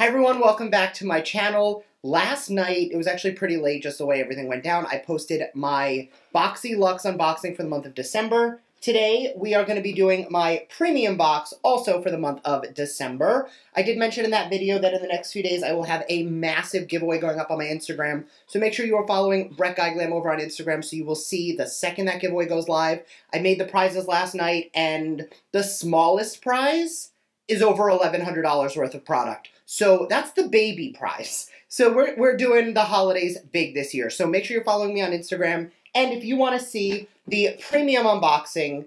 Hi everyone, welcome back to my channel. Last night, it was actually pretty late just the way everything went down, I posted my Boxy Luxe unboxing for the month of December. Today, we are going to be doing my premium box also for the month of December. I did mention in that video that in the next few days I will have a massive giveaway going up on my Instagram, so make sure you are following Glam over on Instagram so you will see the second that giveaway goes live. I made the prizes last night, and the smallest prize is over $1,100 worth of product. So that's the baby prize. So we're doing the holidays big this year. So make sure you're following me on Instagram. And if you want to see the premium unboxing,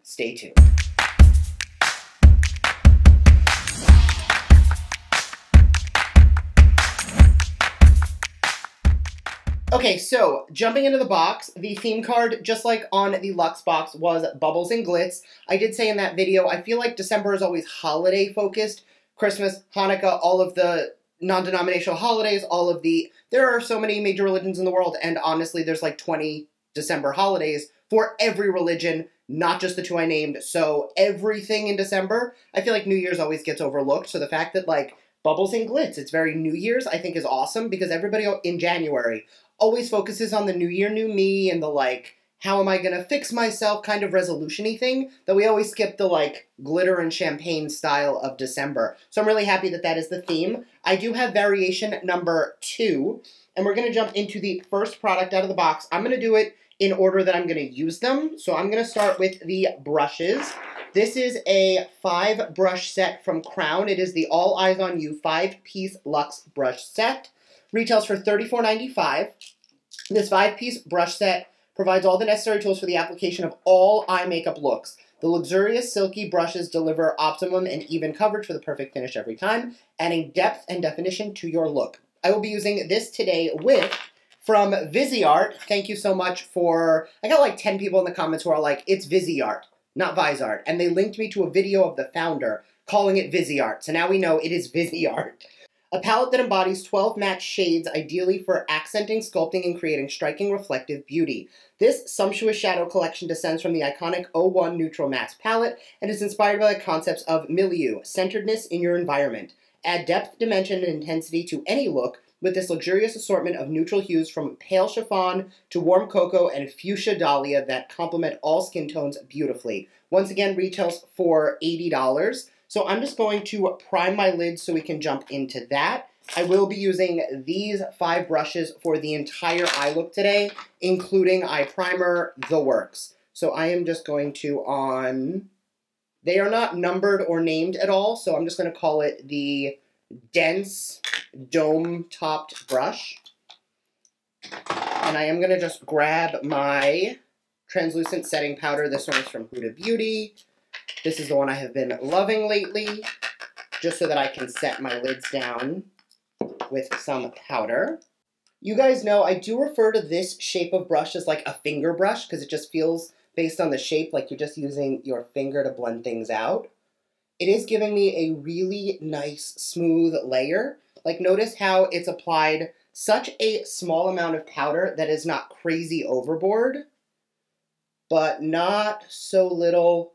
stay tuned. Okay, so jumping into the box, the theme card, just like on the Luxe box, was Bubbles and Glitz. I did say in that video, I feel like December is always holiday focused. Christmas, Hanukkah, all of the non-denominational holidays, there are so many major religions in the world, and honestly, there's like 20 December holidays for every religion, not just the two I named. So everything in December, I feel like New Year's always gets overlooked. So the fact that like Bubbles and Glitz, it's very New Year's, I think is awesome, because everybody in January always focuses on the new year, new me, and the like, how am I gonna fix myself kind of resolution-y thing, that we always skip the like glitter and champagne style of December. So I'm really happy that that is the theme. I do have variation number 2, and we're gonna jump into the first product out of the box. I'm gonna do it in order that I'm gonna use them. So I'm gonna start with the brushes. This is a 5-brush set from Crown. It is the All Eyes on You 5-piece Luxe brush set. Retails for $34.95. This 5-piece brush set provides all the necessary tools for the application of all eye makeup looks. The luxurious silky brushes deliver optimum and even coverage for the perfect finish every time, adding depth and definition to your look. I will be using this today with, from Viseart. Thank you so much for, I got like 10 people in the comments who are like, it's Viseart, not Viseart. And they linked me to a video of the founder calling it Viseart. So now we know it is Viseart. A palette that embodies 12 matte shades, ideally for accenting, sculpting, and creating striking reflective beauty. This sumptuous shadow collection descends from the iconic 01 Neutral Mattes palette and is inspired by the concepts of milieu, centeredness in your environment. Add depth, dimension, and intensity to any look with this luxurious assortment of neutral hues from pale chiffon to warm cocoa and fuchsia dahlia that complement all skin tones beautifully. Once again, retails for $80. So I'm just going to prime my lid so we can jump into that. I will be using these 5 brushes for the entire eye look today, including eye primer, the works. So I am just going to they are not numbered or named at all, so I'm just going to call it the Dense Dome-Topped Brush. And I am going to just grab my translucent setting powder. This one is from Huda Beauty. This is the one I have been loving lately, just so that I can set my lids down with some powder. You guys know I do refer to this shape of brush as like a finger brush, because it just feels, based on the shape, like you're just using your finger to blend things out. It is giving me a really nice, smooth layer. Like, notice how it's applied such a small amount of powder that is not crazy overboard, but not so little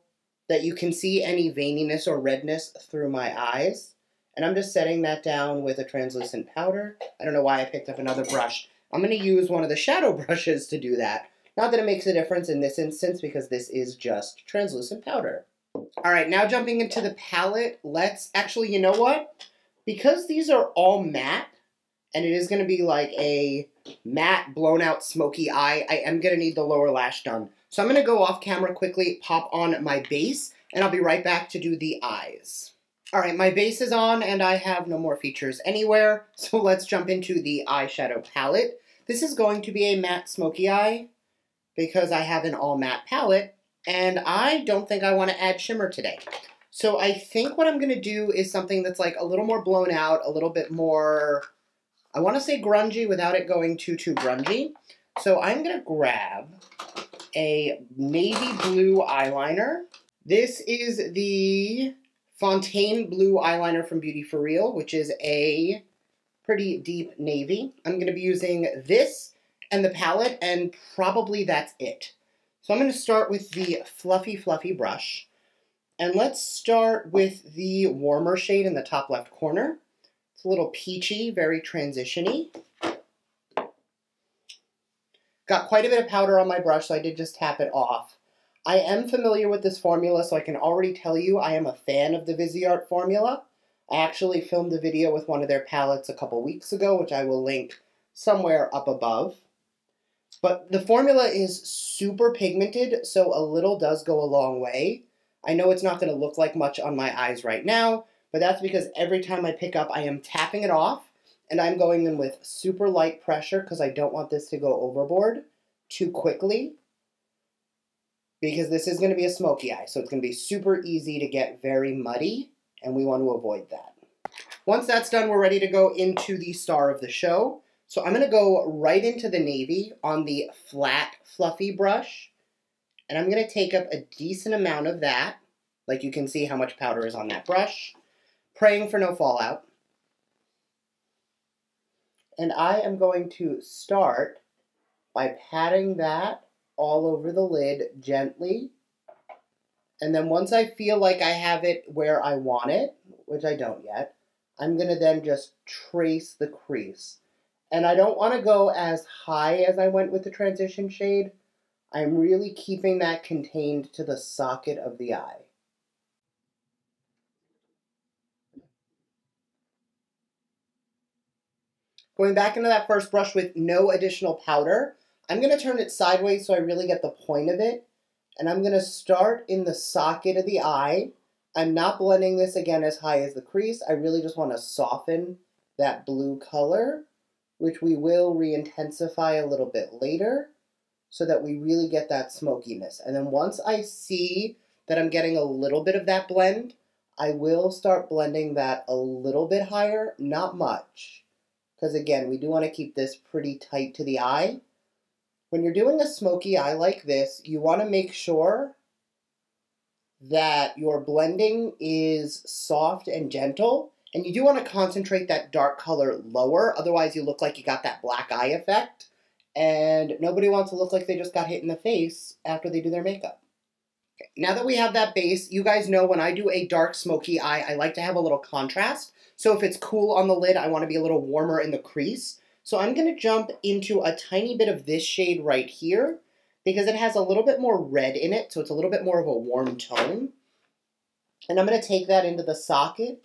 that you can see any veininess or redness through my eyes. And I'm just setting that down with a translucent powder. I don't know why I picked up another brush. I'm going to use one of the shadow brushes to do that. Not that it makes a difference in this instance, because this is just translucent powder. All right, now jumping into the palette, let's actually, you know what? Because these are all matte, and it is going to be like a matte, blown out, smoky eye, I am going to need the lower lash done. So I'm going to go off camera quickly, pop on my base, and I'll be right back to do the eyes. All right, my base is on, and I have no more features anywhere, so let's jump into the eyeshadow palette. This is going to be a matte smoky eye, because I have an all matte palette, and I don't think I want to add shimmer today. So I think what I'm going to do is something that's like a little more blown out, a little bit more, I want to say grungy without it going too grungy. So I'm going to grab a navy blue eyeliner. This is the Fontaine Blue eyeliner from Beauty For Real, which is a pretty deep navy. I'm going to be using this and the palette, and probably that's it. So I'm going to start with the fluffy brush. And let's start with the warmer shade in the top left corner. It's a little peachy, very transition-y. Got quite a bit of powder on my brush, so I did just tap it off. I am familiar with this formula, so I can already tell you I am a fan of the Viseart formula. I actually filmed a video with one of their palettes a couple weeks ago, which I will link somewhere up above. But the formula is super pigmented, so a little does go a long way. I know it's not going to look like much on my eyes right now, but that's because every time I pick up, I am tapping it off, and I'm going in with super light pressure because I don't want this to go overboard too quickly, because this is going to be a smoky eye, so it's going to be super easy to get very muddy, and we want to avoid that. Once that's done, we're ready to go into the star of the show. So I'm going to go right into the navy on the flat, fluffy brush, and I'm going to take up a decent amount of that. Like you can see how much powder is on that brush, praying for no fallout. And I am going to start by patting that all over the lid gently. And then once I feel like I have it where I want it, which I don't yet, I'm going to then just trace the crease. And I don't want to go as high as I went with the transition shade. I'm really keeping that contained to the socket of the eye. Going back into that first brush with no additional powder, I'm going to turn it sideways so I really get the point of it. And I'm going to start in the socket of the eye. I'm not blending this again as high as the crease. I really just want to soften that blue color, which we will re-intensify a little bit later so that we really get that smokiness. And then once I see that I'm getting a little bit of that blend, I will start blending that a little bit higher, not much. Because again, we do want to keep this pretty tight to the eye. When you're doing a smoky eye like this, you want to make sure that your blending is soft and gentle. And you do want to concentrate that dark color lower, otherwise you look like you got that black eye effect. And nobody wants to look like they just got hit in the face after they do their makeup. Okay, now that we have that base, you guys know when I do a dark smoky eye, I like to have a little contrast. So if it's cool on the lid, I want to be a little warmer in the crease. So I'm going to jump into a tiny bit of this shade right here because it has a little bit more red in it, so it's a little bit more of a warm tone. And I'm going to take that into the socket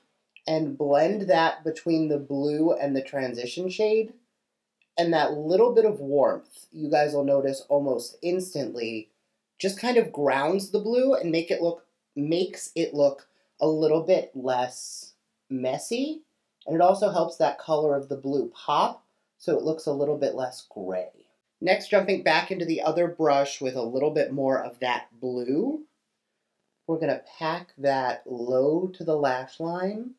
and blend that between the blue and the transition shade. And that little bit of warmth, you guys will notice almost instantly, just kind of grounds the blue and makes it look a little bit less messy. And it also helps that color of the blue pop, so it looks a little bit less gray. Next, jumping back into the other brush with a little bit more of that blue, we're going to pack that low to the lash line,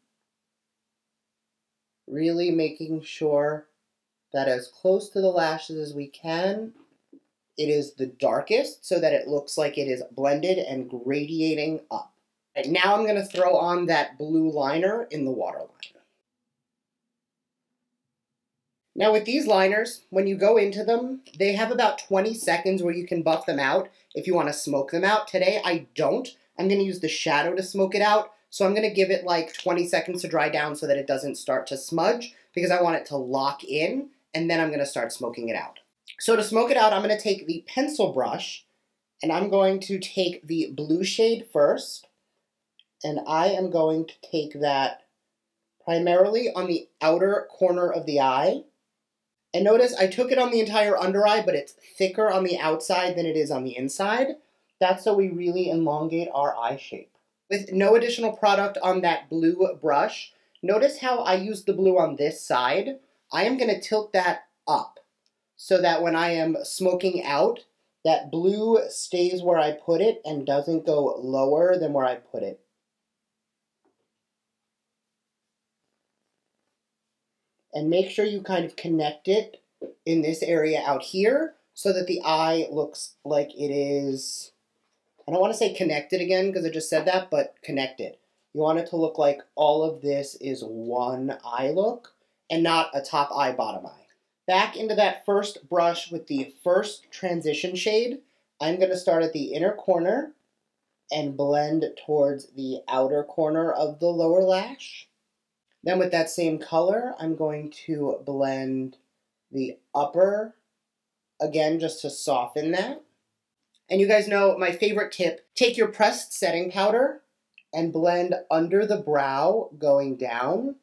really making sure that as close to the lashes as we can, it is the darkest so that it looks like it is blended and gradiating up. Right, now I'm going to throw on that blue liner in the waterline. Now with these liners, when you go into them, they have about 20 seconds where you can buff them out if you want to smoke them out. Today I don't. I'm going to use the shadow to smoke it out. So I'm going to give it like 20 seconds to dry down so that it doesn't start to smudge because I want it to lock in, and then I'm going to start smoking it out. So to smoke it out, I'm going to take the pencil brush and I'm going to take the blue shade first, and I am going to take that primarily on the outer corner of the eye. And notice I took it on the entire under eye, but it's thicker on the outside than it is on the inside. That's so we really elongate our eye shape. With no additional product on that blue brush, notice how I use the blue on this side. I am going to tilt that up so that when I am smoking out, that blue stays where I put it and doesn't go lower than where I put it. And make sure you kind of connect it in this area out here so that the eye looks like it is, I don't want to say connected again because I just said that, but connected. You want it to look like all of this is one eye look and not a top eye, bottom eye. Back into that first brush with the first transition shade, I'm going to start at the inner corner and blend towards the outer corner of the lower lash. Then with that same color, I'm going to blend the upper, again, just to soften that. And you guys know my favorite tip, take your pressed setting powder and blend under the brow going down.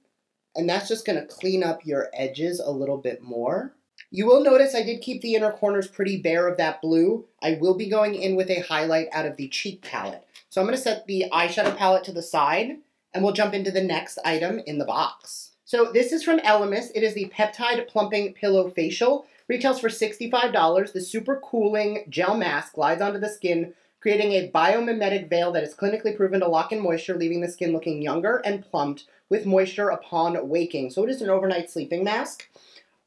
And that's just gonna clean up your edges a little bit more. You will notice I did keep the inner corners pretty bare of that blue. I will be going in with a highlight out of the cheek palette. So I'm gonna set the eyeshadow palette to the side and we'll jump into the next item in the box. So this is from Elemis. It is the Peptide Plumping Pillow Facial. Retails for $65. The super cooling gel mask glides onto the skin, creating a biomimetic veil that is clinically proven to lock in moisture, leaving the skin looking younger and plumped with moisture upon waking. So it is an overnight sleeping mask.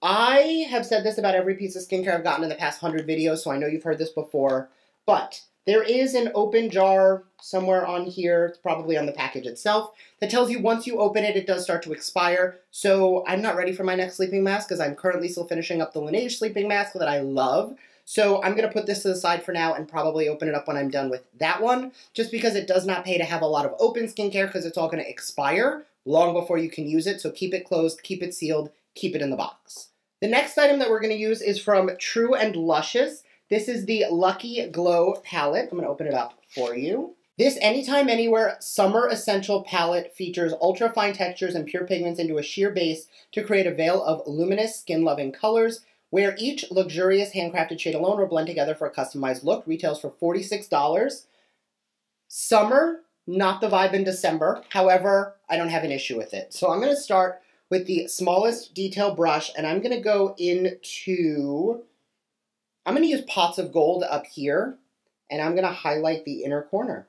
I have said this about every piece of skincare I've gotten in the past 100 videos, so I know you've heard this before, but there is an open jar somewhere on here, it's probably on the package itself, that tells you once you open it, it does start to expire. So I'm not ready for my next sleeping mask because I'm currently still finishing up the Laneige sleeping mask that I love. So I'm going to put this to the side for now and probably open it up when I'm done with that one, just because it does not pay to have a lot of open skincare because it's all going to expire long before you can use it. So keep it closed, keep it sealed, keep it in the box. The next item that we're going to use is from True and Luscious. This is the Lucky Glow palette. I'm going to open it up for you. This Anytime Anywhere Summer Essential palette features ultra fine textures and pure pigments into a sheer base to create a veil of luminous skin-loving colors, where each luxurious handcrafted shade alone will blend together for a customized look. Retails for $46. Summer, not the vibe in December. However, I don't have an issue with it. So I'm going to start with the smallest detail brush, and I'm going to go into, I'm going to use Pots of Gold up here, and I'm going to highlight the inner corner.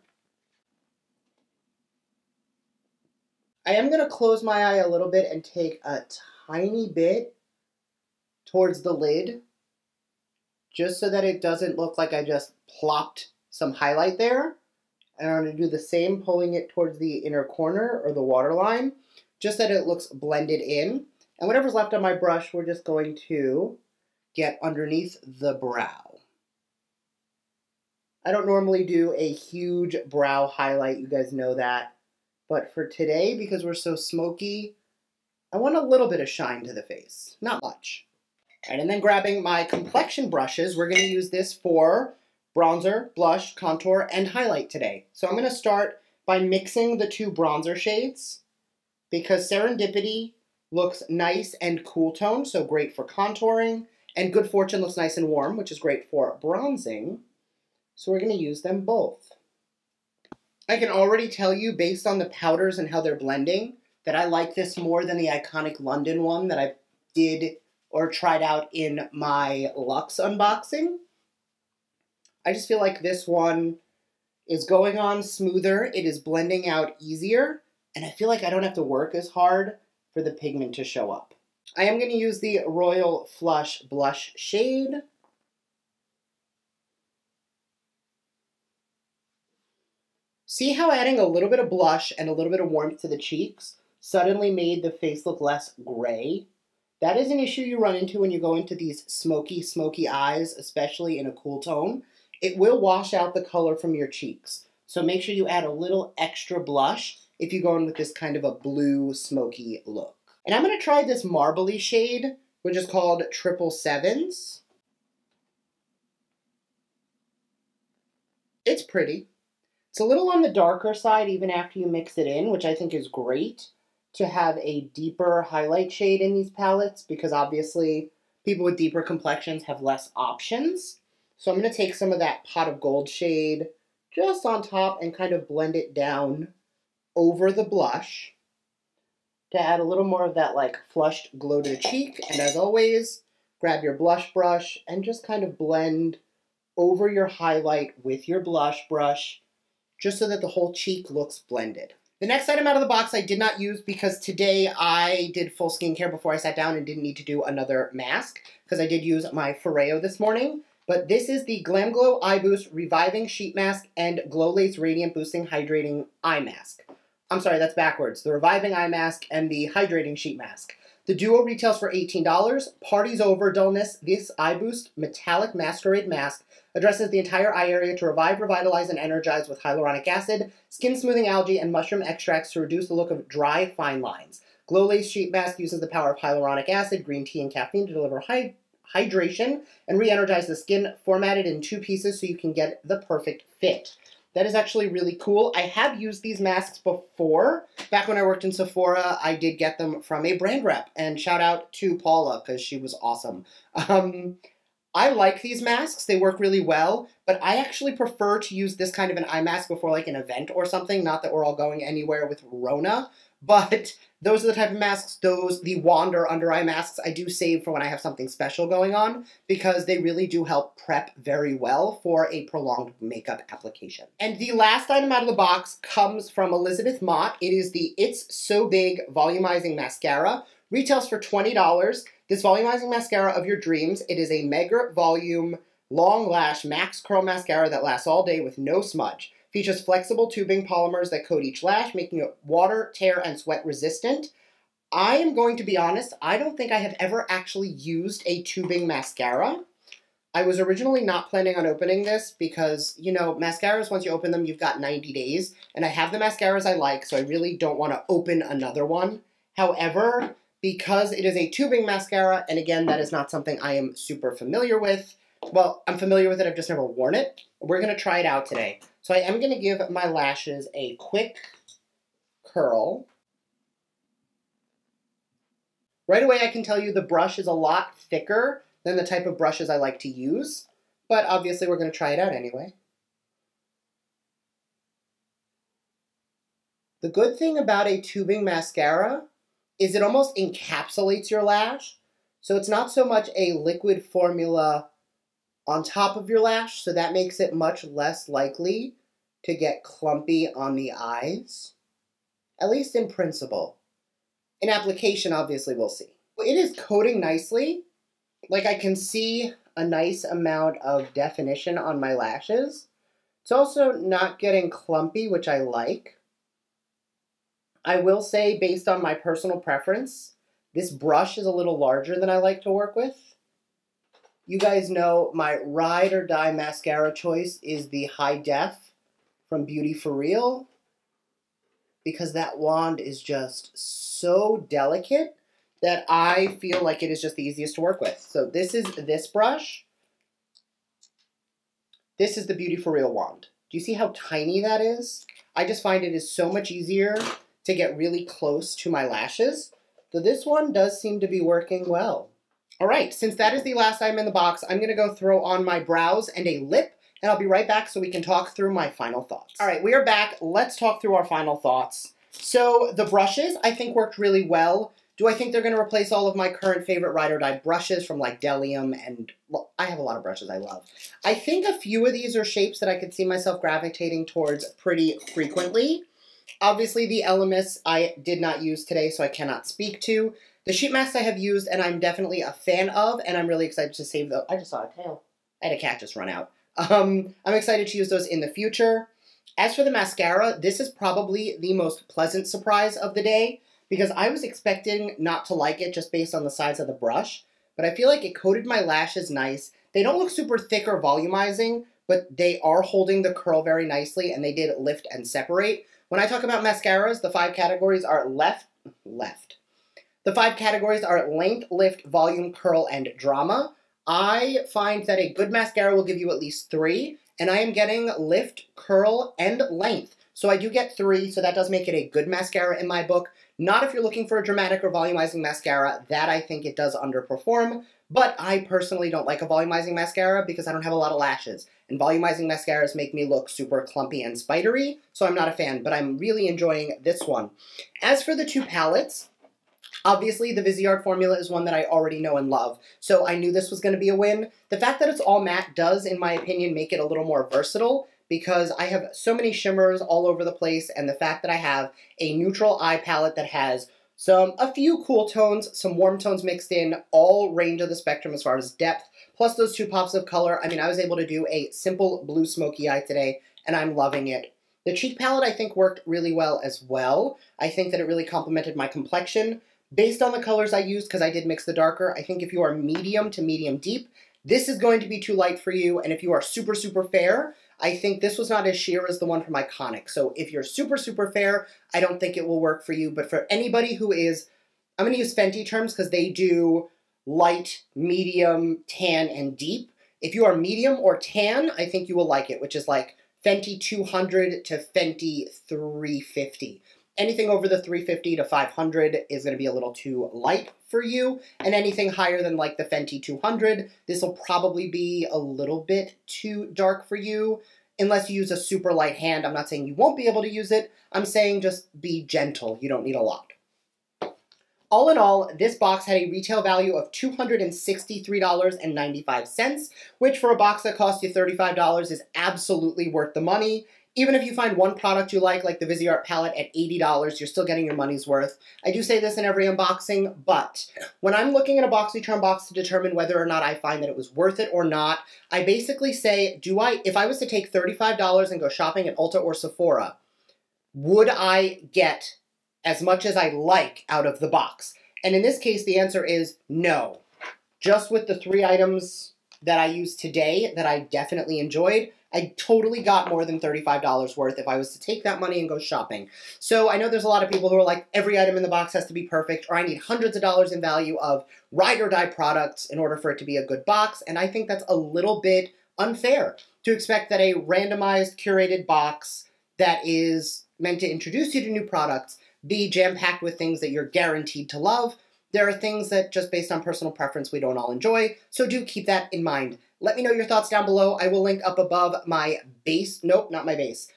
I am going to close my eye a little bit and take a tiny bit towards the lid, just so that it doesn't look like I just plopped some highlight there. And I'm going to do the same, pulling it towards the inner corner or the waterline, just that it looks blended in. And whatever's left on my brush, we're just going to get underneath the brow. I don't normally do a huge brow highlight, you guys know that. But for today, because we're so smoky, I want a little bit of shine to the face, not much. All right, and then grabbing my complexion brushes, we're going to use this for bronzer, blush, contour, and highlight today. So I'm going to start by mixing the two bronzer shades because Serendipity looks nice and cool tone, so great for contouring, and Good Fortune looks nice and warm, which is great for bronzing. So we're going to use them both. I can already tell you, based on the powders and how they're blending, that I like this more than the iconic London one that I did or tried out in my Luxe unboxing. I just feel like this one is going on smoother, it is blending out easier, and I feel like I don't have to work as hard for the pigment to show up. I am going to use the Royal Flush blush shade. See how adding a little bit of blush and a little bit of warmth to the cheeks suddenly made the face look less gray? That is an issue you run into when you go into these smoky, smoky eyes, especially in a cool tone. It will wash out the color from your cheeks. So make sure you add a little extra blush if you go in with this kind of a blue, smoky look. And I'm going to try this marbly shade, which is called 777s. It's pretty. It's a little on the darker side even after you mix it in, which I think is great to have a deeper highlight shade in these palettes because obviously people with deeper complexions have less options. So I'm going to take some of that Pot of Gold shade just on top and kind of blend it down over the blush to add a little more of that like flushed glow to the cheek. And as always, grab your blush brush and just kind of blend over your highlight with your blush brush just so that the whole cheek looks blended. The next item out of the box I did not use because today I did full skincare before I sat down and didn't need to do another mask because I did use my Foreo this morning. But this is the Glam Glow Eye Boost Reviving Sheet Mask and Glow Lace Radiant Boosting Hydrating Eye Mask. I'm sorry, that's backwards. The Reviving Eye Mask and the Hydrating Sheet Mask. The duo retails for $18. Party's over dullness. This Eye Boost Metallic Masquerade Mask addresses the entire eye area to revive, revitalize, and energize with hyaluronic acid, skin smoothing algae, and mushroom extracts to reduce the look of dry, fine lines. Glow Lace Sheet Mask uses the power of hyaluronic acid, green tea, and caffeine to deliver hydration and re-energize the skin, formatted in 2 pieces so you can get the perfect fit. That is actually really cool. I have used these masks before. Back when I worked in Sephora, I did get them from a brand rep, and shout out to Paula because she was awesome. I like these masks. They work really well, but I actually prefer to use this kind of an eye mask before like an event or something. Not that we're all going anywhere with Rona, but those are the type of masks, the wand or under eye masks, I do save for when I have something special going on because they really do help prep very well for a prolonged makeup application. And the last item out of the box comes from Elizabeth Mott. It is the It's So Big Volumizing Mascara. Retails for $20. This volumizing mascara of your dreams. It is a mega volume, long lash max curl mascara that lasts all day with no smudge. Features flexible tubing polymers that coat each lash, making it water, tear, and sweat resistant. I am going to be honest, I don't think I have ever actually used a tubing mascara. I was originally not planning on opening this because, you know, mascaras, once you open them, you've got 90 days. And I have the mascaras I like, so I really don't want to open another one. However, because it is a tubing mascara, and again, that is not something I am super familiar with. Well, I'm familiar with it, I've just never worn it. We're going to try it out today. So I am going to give my lashes a quick curl. Right away, I can tell you the brush is a lot thicker than the type of brushes I like to use, but obviously we're going to try it out anyway. The good thing about a tubing mascara is it almost encapsulates your lash. So it's not so much a liquid formula on top of your lash, so that makes it much less likely to get clumpy on the eyes, at least in principle. In application, obviously, we'll see. It is coating nicely. Like, I can see a nice amount of definition on my lashes. It's also not getting clumpy, which I like. I will say, based on my personal preference, this brush is a little larger than I like to work with. You guys know my ride or die mascara choice is the High Def from Beauty For Real, because that wand is just so delicate that I feel like it is just the easiest to work with. So this is this brush. This is the Beauty For Real wand. Do you see how tiny that is? I just find it is so much easier to get really close to my lashes. So this one does seem to be working well. All right, since that is the last item in the box, I'm gonna go throw on my brows and a lip, and I'll be right back so we can talk through my final thoughts. All right, we are back. Let's talk through our final thoughts. So the brushes, I think, worked really well. Do I think they're gonna replace all of my current favorite ride or die brushes from like Delium and, well, I have a lot of brushes I love. I think a few of these are shapes that I could see myself gravitating towards pretty frequently. Obviously, the Elemis I did not use today, so I cannot speak to. The sheet masks I have used, and I'm definitely a fan of, and I'm really excited to save those. I just saw a tail. I had a cat just run out. I'm excited to use those in the future. As for the mascara, this is probably the most pleasant surprise of the day, because I was expecting not to like it just based on the size of the brush, but I feel like it coated my lashes nice. They don't look super thick or volumizing, but they are holding the curl very nicely, and they did lift and separate. When I talk about mascaras, the 5 categories are The 5 categories are length, lift, volume, curl, and drama. I find that a good mascara will give you at least 3, and I am getting lift, curl, and length. So I do get 3, so that does make it a good mascara in my book. Not if you're looking for a dramatic or volumizing mascara. That I think it does underperform, but I personally don't like a volumizing mascara because I don't have a lot of lashes. And volumizing mascaras make me look super clumpy and spidery, so I'm not a fan, but I'm really enjoying this one. As for the 2 palettes, obviously the Viseart formula is one that I already know and love, so I knew this was going to be a win. The fact that it's all matte does, in my opinion, make it a little more versatile, because I have so many shimmers all over the place, and the fact that I have a neutral eye palette that has a few cool tones, some warm tones mixed in, all range of the spectrum as far as depth, plus those 2 pops of color. I mean, I was able to do a simple blue smoky eye today, and I'm loving it. The cheek palette, I think, worked really well as well. I think that it really complemented my complexion. Based on the colors I used, because I did mix the darker, I think if you are medium to medium deep, this is going to be too light for you, and if you are super, super fair, I think this was not as sheer as the one from Iconic. So if you're super, super fair, I don't think it will work for you, but for anybody who is I'm going to use Fenty terms because they do light, medium, tan, and deep. If you are medium or tan, I think you will like it, which is like Fenty 200 to Fenty 350. Anything over the 350 to 500 is going to be a little too light for you, and anything higher than like the Fenty 200, this will probably be a little bit too dark for you, unless you use a super light hand. I'm not saying you won't be able to use it. I'm saying just be gentle. You don't need a lot. All in all, this box had a retail value of $263.95, which for a box that cost you $35 is absolutely worth the money. Even if you find one product you like the Viseart palette at $80, you're still getting your money's worth. I do say this in every unboxing, but when I'm looking at a Boxycharm box to determine whether or not I find that it was worth it or not, I basically say, if I was to take $35 and go shopping at Ulta or Sephora, would I get as much as I like out of the box? And in this case, the answer is no. Just with the 3 items that I used today that I definitely enjoyed, I totally got more than $35 worth if I was to take that money and go shopping. So I know there's a lot of people who are like, every item in the box has to be perfect, or I need hundreds of dollars in value of ride or die products in order for it to be a good box, and I think that's a little bit unfair to expect that a randomized, curated box that is meant to introduce you to new products be jam-packed with things that you're guaranteed to love. There are things that, just based on personal preference, we don't all enjoy, so do keep that in mind. Let me know your thoughts down below. I will link up above my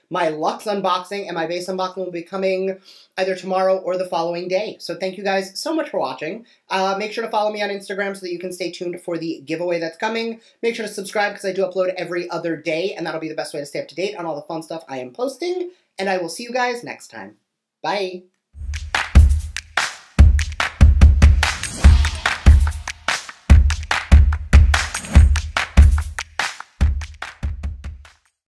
my Luxe unboxing, and my base unboxing will be coming either tomorrow or the following day. So thank you guys so much for watching. Make sure to follow me on Instagram so that you can stay tuned for the giveaway that's coming. Make sure to subscribe because I do upload every other day, and that'll be the best way to stay up to date on all the fun stuff I am posting. And I will see you guys next time. Bye!